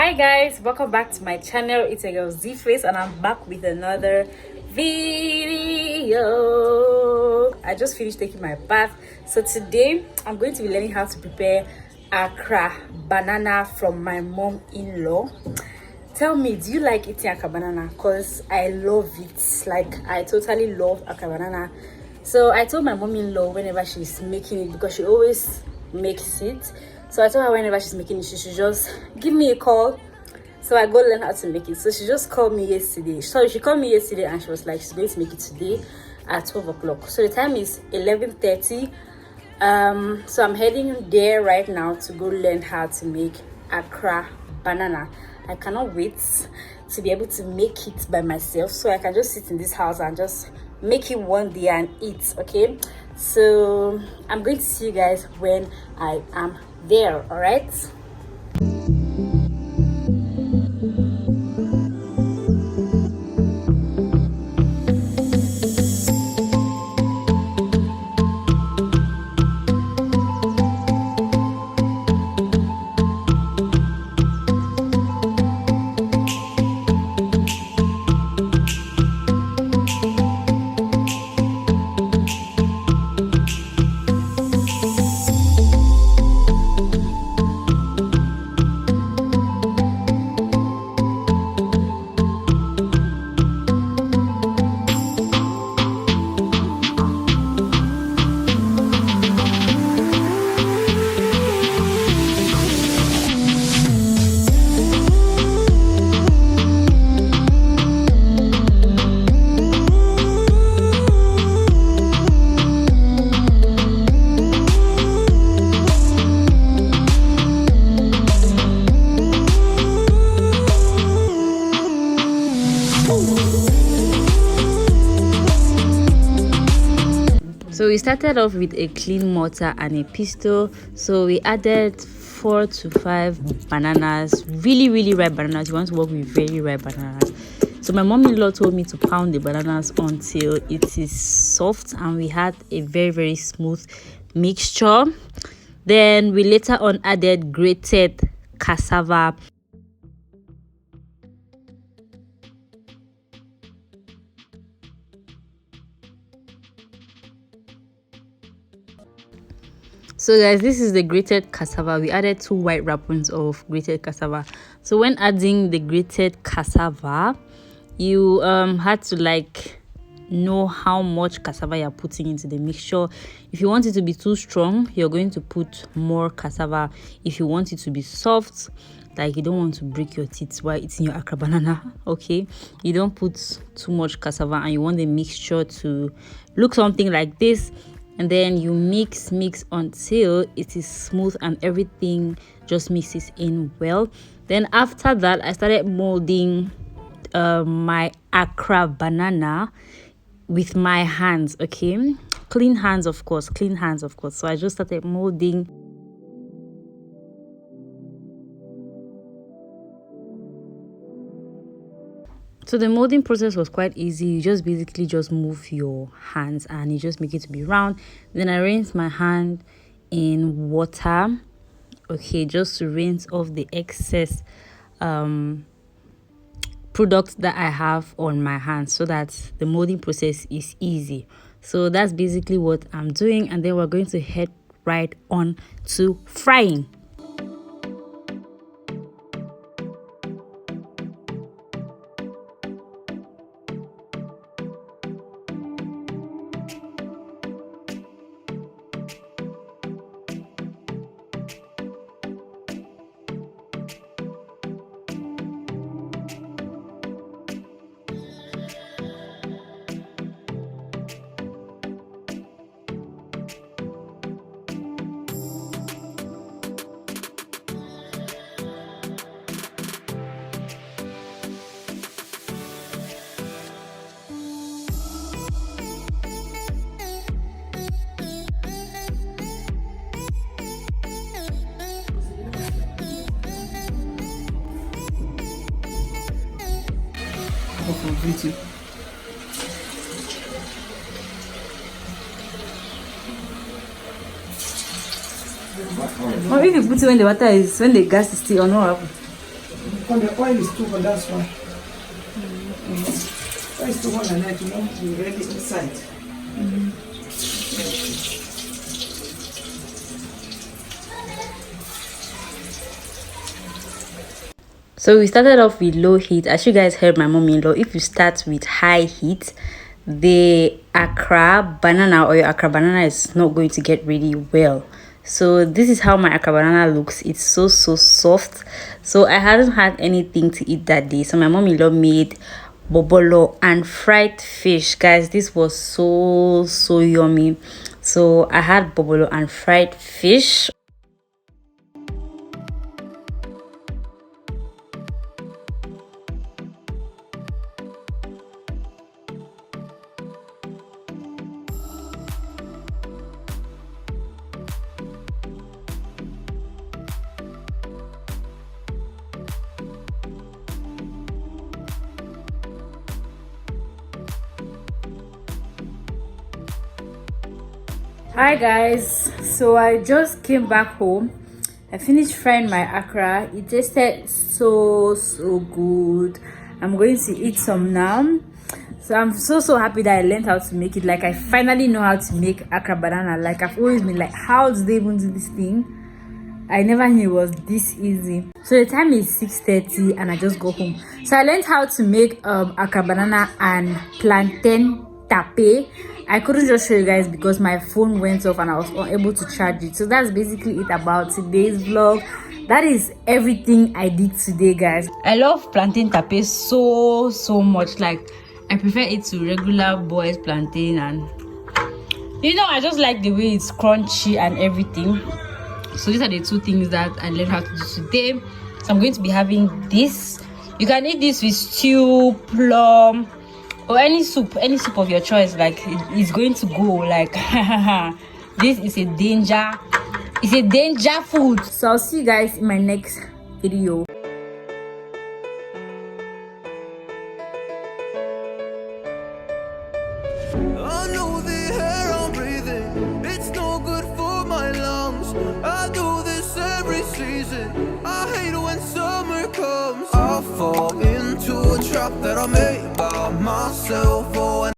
Hi guys, welcome back to my channel. It's your girl Z Face and I'm back with another video. I just finished taking my bath, so today I'm going to be learning how to prepare Accra banana from my mom-in-law. Tell me, do you like eating Accra banana? Because I love it. Like, I totally love Accra banana. So I told my mom-in-law whenever she's making it, because she always makes it, so I told her whenever she's making it, she should just give me a call so I go learn how to make it. So she just called me yesterday. Sorry, she called me yesterday and she was like, she's going to make it today at 12 o'clock. So the time is 11:30. So I'm heading there right now to go learn how to make Accra banana. I cannot wait to be able to make it by myself, so I can just sit in this house and just make it one day and eat. Okay, so I'm going to see you guys when I am there. All right. So we started off with a clean mortar and a pestle. So we added 4 to 5 bananas, really ripe bananas. You want to work with very ripe bananas. So my mom-in-law told me to pound the bananas until it is soft, and we had a very smooth mixture. Then we later on added grated cassava. So guys, this is the grated cassava. We added 2 white wrappings of grated cassava. So when adding the grated cassava, you had to like know how much cassava you're putting into the mixture. If you want it to be too strong, you're going to put more cassava. If you want it to be soft, like you don't want to break your teeth while eating your Accra banana, okay, you don't put too much cassava, and you want the mixture to look something like this. And then you mix until it is smooth and everything just mixes in well. Then after that, I started molding my Accra banana with my hands. Okay, clean hands of course. So I just started molding. So the molding process was quite easy. You just basically just move your hands and you just make it to be round. Then I rinsed my hand in water, okay, just to rinse off the excess product that I have on my hands, so that the molding process is easy. So that's basically what I'm doing, and then we're going to head right on to frying. completely. Or if you put it when the gas is still on, what happens? Because the oil is too hot, that's why. Oil is too hot and it won't be ready inside. So we started off with low heat. As you guys heard my mom-in-law, if you start with high heat, the Accra banana or your Accra banana is not going to get ready well. So this is how my Accra banana looks. It's so soft. So I hadn't had anything to eat that day, so my mom-in-law made bobolo and fried fish. Guys, this was so yummy. So I had bobolo and fried fish. Hi guys, so I just came back home. I finished frying my Accra. It tasted so good. I'm going to eat some now. So I'm so happy that I learned how to make it. Like, I finally know how to make Accra banana. Like, I've always been like, how do they even do this thing? I never knew it was this easy. So the time is 6:30 and I just go home. So I learned how to make Accra banana and plantain tape. I couldn't just show you guys because my phone went off and I was unable to charge it. So that's basically it about today's vlog. That is everything I did today, guys. I love plantain tape so much. Like, I prefer it to regular boiled plantain, and you know, I just like the way it's crunchy and everything. So these are the two things that I learned how to do today. So I'm going to be having this. You can eat this with stew, plum, or any soup of your choice. Like, it's going to go. Like, this is a danger food. So I'll see you guys in my next video. I know the air I'm breathing, it's no good for my lungs. I do this every season, I hate when summer comes. I fall into a trap that I made by myself. Oh,